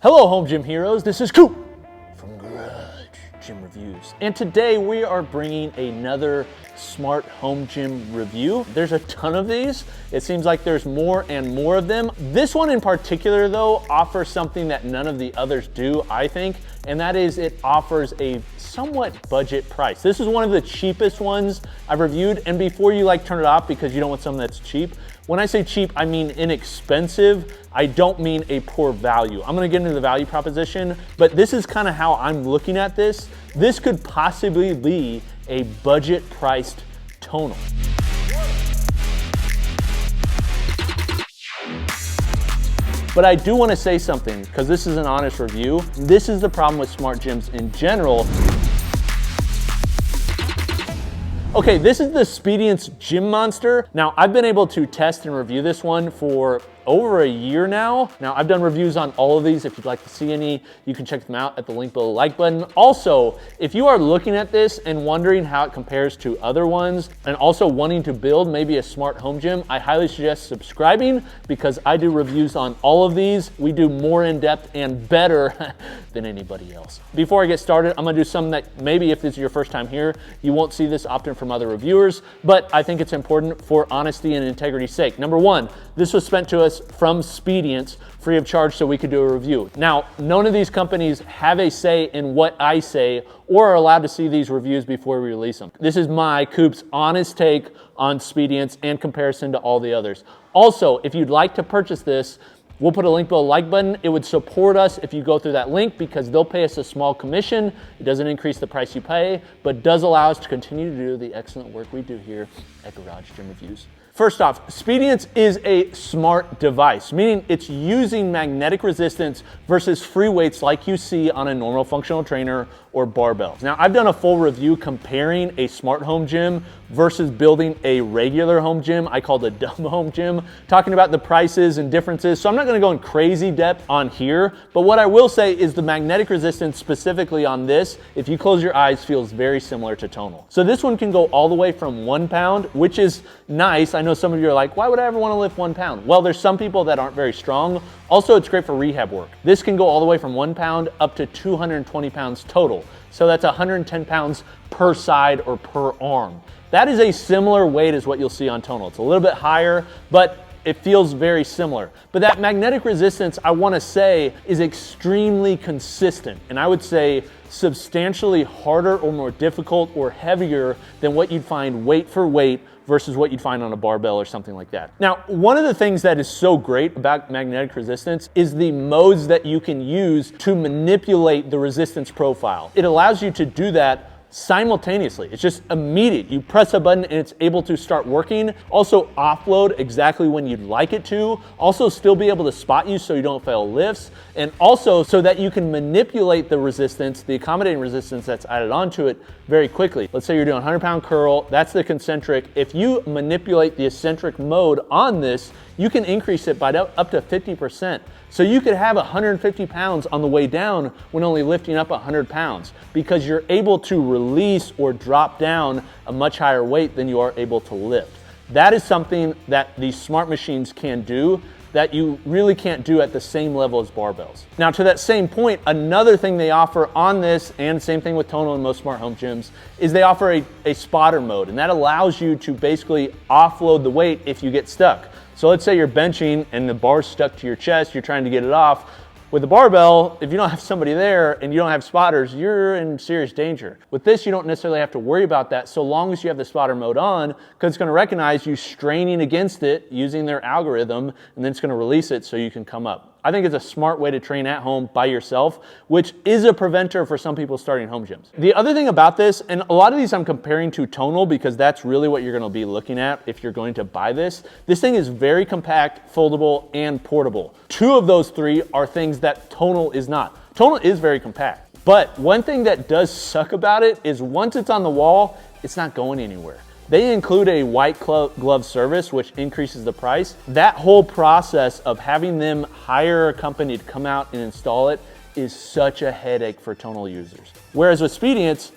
Hello home gym heroes, this is Coop from Garage Gym Reviews. And today we are bringing another smart home gym review. There's a ton of these. It seems like there's more and more of them. This one in particular though offers something that none of the others do, I think, and that is it offers a somewhat budget price. This is one of the cheapest ones I've reviewed, and before you turn it off because you don't want something that's cheap, when I say cheap, I mean inexpensive. I don't mean a poor value. I'm gonna get into the value proposition, but this is kind of how I'm looking at this. This could possibly be a budget priced tonal. But I do wanna say something, because this is an honest review. This is the problem with smart gyms in general. Okay, this is the Speediance Gym Monster. Now, I've been able to test and review this one for over a year now. Now, I've done reviews on all of these. If you'd like to see any, you can check them out at the link below the like button. Also, if you are looking at this and wondering how it compares to other ones, and also wanting to build maybe a smart home gym, I highly suggest subscribing because I do reviews on all of these. We do more in depth and better than anybody else. Before I get started, I'm gonna do something that maybe if this is your first time here, you won't see this often from other reviewers, but I think it's important for honesty and integrity's sake. Number one, this was spent to us from Speediance free of charge so we could do a review. Now, none of these companies have a say in what I say or are allowed to see these reviews before we release them. This is my, Coop's, honest take on Speediance and comparison to all the others. Also, if you'd like to purchase this, we'll put a link below the like button. It would support us if you go through that link because they'll pay us a small commission. It doesn't increase the price you pay, but does allow us to continue to do the excellent work we do here at Garage Gym Reviews. First off, Speediance is a smart device, meaning it's using magnetic resistance versus free weights like you see on a normal functional trainer or barbells. Now, I've done a full review comparing a smart home gym versus building a regular home gym. I call it a dumb home gym, talking about the prices and differences. So I'm not gonna go in crazy depth on here, but what I will say is the magnetic resistance specifically on this, if you close your eyes, feels very similar to tonal. So this one can go all the way from 1 pound, which is nice. I know some of you are like, why would I ever wanna lift 1 pound? Well, there's some people that aren't very strong. Also, it's great for rehab work. This can go all the way from 1 pound up to 220 pounds total. So that's 110 pounds per side or per arm. That is a similar weight as what you'll see on tonal. It's a little bit higher, but it feels very similar. But that magnetic resistance, I wanna say, is extremely consistent. And I would say substantially harder or more difficult or heavier than what you'd find weight for weight versus what you'd find on a barbell or something like that. Now, one of the things that is so great about magnetic resistance is the modes that you can use to manipulate the resistance profile. It allows you to do that simultaneously. It's just immediate. You press a button and it's able to start working. Also offload exactly when you'd like it to. Also still be able to spot you so you don't fail lifts. And also so that you can manipulate the resistance, the accommodating resistance that's added onto it very quickly. Let's say you're doing a 100-pound curl, that's the concentric. If you manipulate the eccentric mode on this, you can increase it by up to 50%. So you could have 150 pounds on the way down when only lifting up 100 pounds because you're able to release or drop down a much higher weight than you are able to lift. That is something that these smart machines can do that you really can't do at the same level as barbells. Now, to that same point, another thing they offer on this, and same thing with tonal and most smart home gyms, is they offer a spotter mode, and that allows you to basically offload the weight if you get stuck. So let's say you're benching and the bar's stuck to your chest, you're trying to get it off. With the barbell, if you don't have somebody there and you don't have spotters, you're in serious danger. With this, you don't necessarily have to worry about that so long as you have the spotter mode on, because it's gonna recognize you straining against it using their algorithm, and then it's gonna release it so you can come up. I think it's a smart way to train at home by yourself, which is a preventer for some people starting home gyms. The other thing about this, and a lot of these I'm comparing to tonal because that's really what you're gonna be looking at if you're going to buy this. This thing is very compact, foldable, and portable. Two of those three are things that tonal is not. Tonal is very compact, but one thing that does suck about it is once it's on the wall, it's not going anywhere. They include a white glove service, which increases the price. That whole process of having them hire a company to come out and install it is such a headache for tonal users. Whereas with Speediance,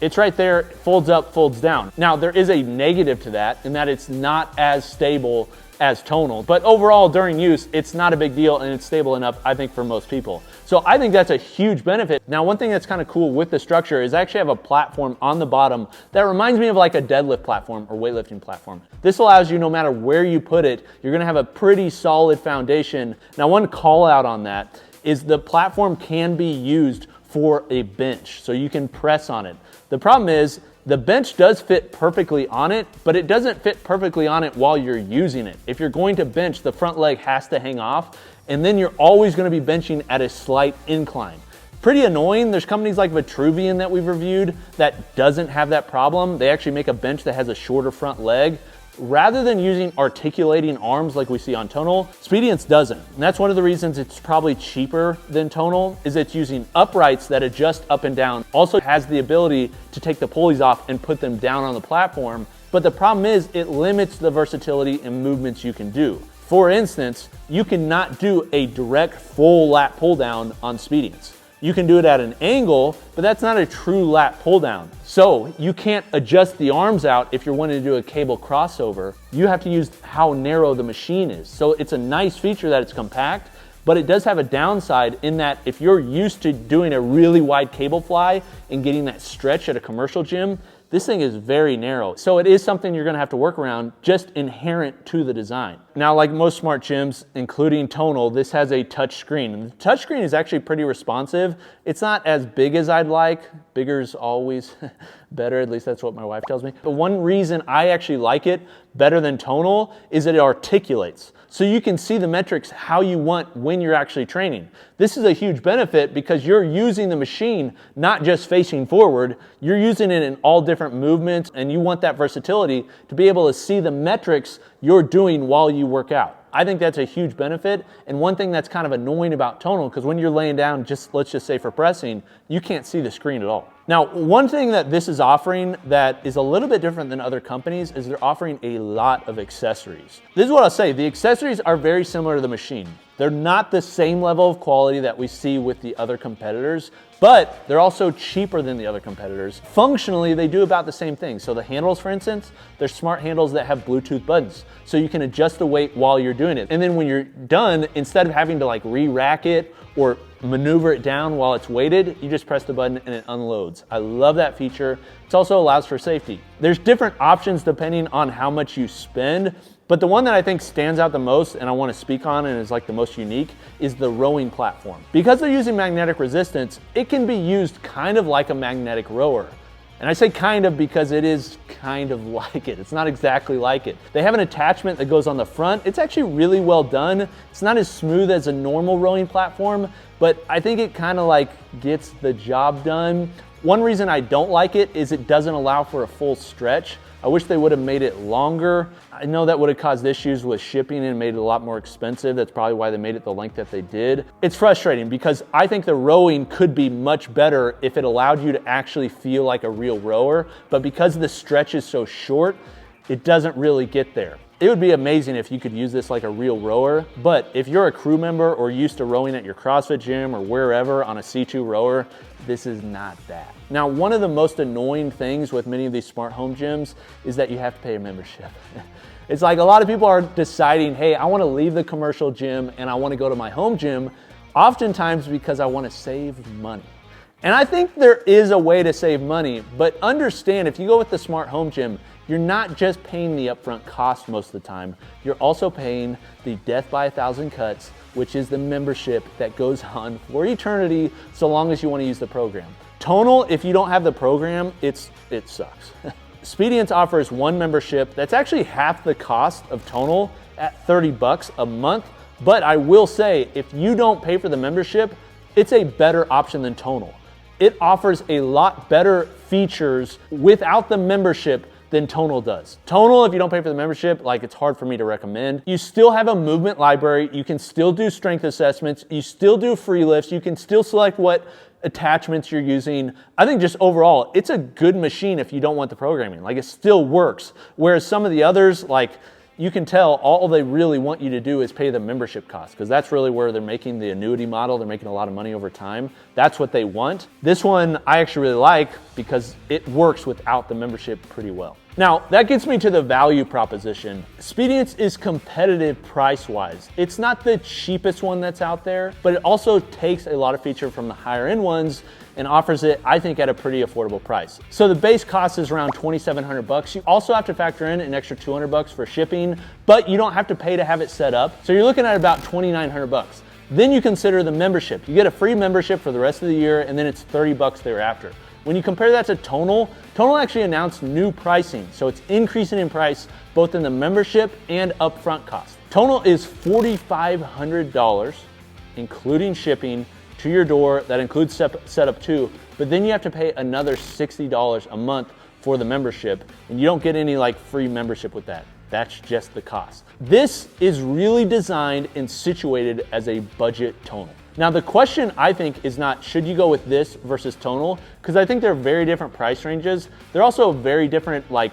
It's right there, it folds up, folds down. Now, there is a negative to that in that it's not as stable as Tonal, but overall during use, it's not a big deal and it's stable enough, I think, for most people. So I think that's a huge benefit. Now, one thing that's kind of cool with the structure is I actually have a platform on the bottom that reminds me of like a deadlift platform or weightlifting platform. This allows you, no matter where you put it, you're gonna have a pretty solid foundation. Now, one call out on that is the platform can be used for a bench, so you can press on it. The problem is, the bench does fit perfectly on it, but it doesn't fit perfectly on it while you're using it. If you're going to bench, the front leg has to hang off, and then you're always gonna be benching at a slight incline. Pretty annoying. There's companies like Vitruvian that we've reviewed that doesn't have that problem. They actually make a bench that has a shorter front leg. Rather than using articulating arms like we see on Tonal, Speediance doesn't. And that's one of the reasons it's probably cheaper than Tonal, is it's using uprights that adjust up and down. Also has the ability to take the pulleys off and put them down on the platform. But the problem is it limits the versatility and movements you can do. For instance, you cannot do a direct full lat pull down on Speediance. You can do it at an angle, but that's not a true lat pull down. So you can't adjust the arms out if you're wanting to do a cable crossover. You have to use how narrow the machine is. So it's a nice feature that it's compact, but it does have a downside in that if you're used to doing a really wide cable fly and getting that stretch at a commercial gym, this thing is very narrow. So it is something you're gonna have to work around, just inherent to the design. Now, like most smart gyms, including Tonal, this has a touch screen. And the touch screen is actually pretty responsive. It's not as big as I'd like. Bigger's always better, at least that's what my wife tells me. But one reason I actually like it better than Tonal is that it articulates. So you can see the metrics how you want when you're actually training. This is a huge benefit because you're using the machine not just facing forward, you're using it in all different movements, and you want that versatility to be able to see the metrics you're doing while you work out. I think that's a huge benefit, and one thing that's kind of annoying about Tonal, because when you're laying down, let's just say for pressing, you can't see the screen at all. Now, one thing that this is offering that is a little bit different than other companies is they're offering a lot of accessories. This is what I'll say, the accessories are very similar to the machine. They're not the same level of quality that we see with the other competitors, but they're also cheaper than the other competitors. Functionally, they do about the same thing. So the handles, for instance, they're smart handles that have Bluetooth buttons. So you can adjust the weight while you're doing it. And then when you're done, instead of having to like re-rack it or maneuver it down while it's weighted, you just press the button and it unloads. I love that feature. It also allows for safety. There's different options depending on how much you spend, but the one that I think stands out the most and I want to speak on and is like the most unique is the rowing platform. Because they're using magnetic resistance, it can be used kind of like a magnetic rower. And I say kind of because it is kind of like it. It's not exactly like it. They have an attachment that goes on the front. It's actually really well done. It's not as smooth as a normal rowing platform, but I think it kind of like gets the job done. One reason I don't like it is it doesn't allow for a full stretch. I wish they would have made it longer. I know that would have caused issues with shipping and made it a lot more expensive. That's probably why they made it the length that they did. It's frustrating because I think the rowing could be much better if it allowed you to actually feel like a real rower, but because the stretch is so short, it doesn't really get there. It would be amazing if you could use this like a real rower, but if you're a crew member or used to rowing at your CrossFit gym or wherever on a C2 rower, this is not that. Now, one of the most annoying things with many of these smart home gyms is that you have to pay a membership. It's like a lot of people are deciding, hey, I wanna leave the commercial gym and I wanna go to my home gym, oftentimes because I wanna save money. And I think there is a way to save money, but understand if you go with the smart home gym, you're not just paying the upfront cost most of the time, you're also paying the death by 1,000 cuts, which is the membership that goes on for eternity so long as you want to use the program. Tonal, if you don't have the program, it sucks. Speediance offers one membership that's actually half the cost of Tonal at $30 a month, but I will say if you don't pay for the membership, it's a better option than Tonal. It offers a lot better features without the membership than Tonal does. Tonal, if you don't pay for the membership, like it's hard for me to recommend. You still have a movement library, you can still do strength assessments, you still do free lifts, you can still select what attachments you're using. I think just overall, it's a good machine if you don't want the programming. Like it still works. Whereas some of the others, like, you can tell all they really want you to do is pay the membership cost, because that's really where they're making the annuity model. They're making a lot of money over time. That's what they want. This one I actually really like because it works without the membership pretty well. Now, that gets me to the value proposition. Speediance is competitive price-wise. It's not the cheapest one that's out there, but it also takes a lot of feature from the higher end ones and offers it, I think, at a pretty affordable price. So the base cost is around $2,700. You also have to factor in an extra $200 for shipping, but you don't have to pay to have it set up. So you're looking at about $2,900. Then you consider the membership. You get a free membership for the rest of the year, and then it's $30 thereafter. When you compare that to Tonal, Tonal actually announced new pricing, so it's increasing in price both in the membership and upfront cost. Tonal is $4,500, including shipping to your door. That includes setup too, but then you have to pay another $60 a month for the membership, and you don't get any like free membership with that. That's just the cost. This is really designed and situated as a budget Tonal. Now the question I think is not, should you go with this versus Tonal? Because I think they're very different price ranges. They're also very different like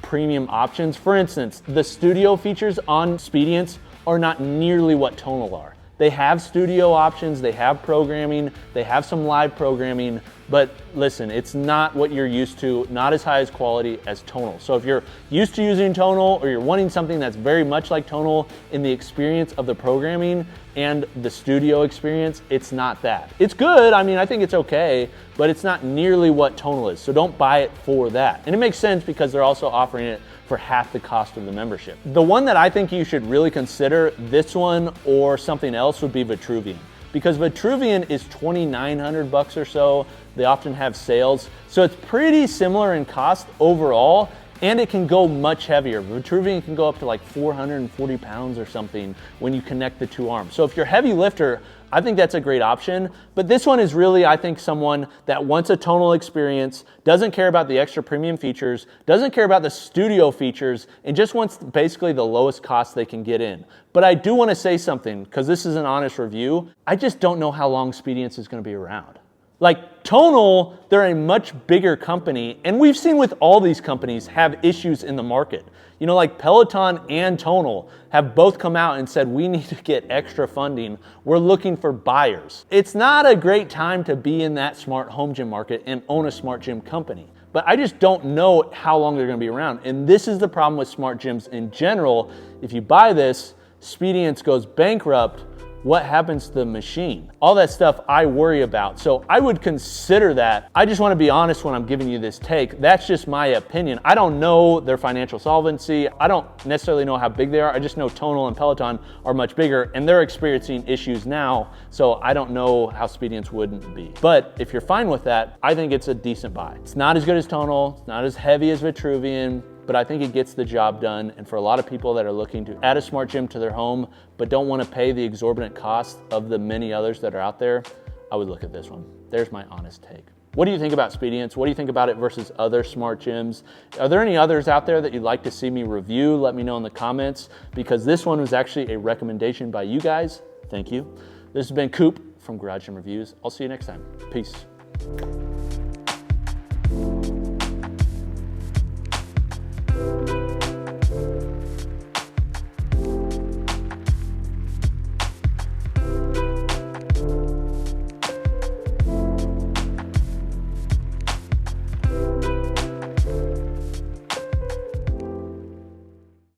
premium options. For instance, the studio features on Speediance are not nearly what Tonal are. They have studio options, they have programming, they have some live programming, but listen, it's not what you're used to, not as high as quality as Tonal. So if you're used to using Tonal or you're wanting something that's very much like Tonal in the experience of the programming and the studio experience, it's not that. It's good, I mean, I think it's okay, but it's not nearly what Tonal is, so don't buy it for that. And it makes sense because they're also offering it for half the cost of the membership. The one that I think you should really consider, this one or something else, would be Vitruvian. Because Vitruvian is $2,900 or so. They often have sales. So it's pretty similar in cost overall, and it can go much heavier. Vitruvian can go up to like 440 pounds or something when you connect the two arms. So if you're a heavy lifter, I think that's a great option. But this one is really, I think, someone that wants a Tonal experience, doesn't care about the extra premium features, doesn't care about the studio features, and just wants basically the lowest cost they can get in. But I do want to say something, because this is an honest review. I just don't know how long Speediance is going to be around. Like Tonal, they're a much bigger company, and we've seen with all these companies have issues in the market. You know, like Peloton and Tonal have both come out and said, we need to get extra funding. We're looking for buyers. It's not a great time to be in that smart home gym market and own a smart gym company. But I just don't know how long they're gonna be around. And this is the problem with smart gyms in general. If you buy this, Speediance goes bankrupt, what happens to the machine? All that stuff I worry about. So I would consider that. I just want to be honest when I'm giving you this take. That's just my opinion. I don't know their financial solvency. I don't necessarily know how big they are. I just know Tonal and Peloton are much bigger and they're experiencing issues now. So I don't know how Speediance wouldn't be. But if you're fine with that, I think it's a decent buy. It's not as good as Tonal. It's not as heavy as Vitruvian, but I think it gets the job done. And for a lot of people that are looking to add a smart gym to their home, but don't want to pay the exorbitant cost of the many others that are out there, I would look at this one. There's my honest take. What do you think about Speediance? What do you think about it versus other smart gyms? Are there any others out there that you'd like to see me review? Let me know in the comments, because this one was actually a recommendation by you guys. Thank you. This has been Coop from Garage Gym Reviews. I'll see you next time. Peace.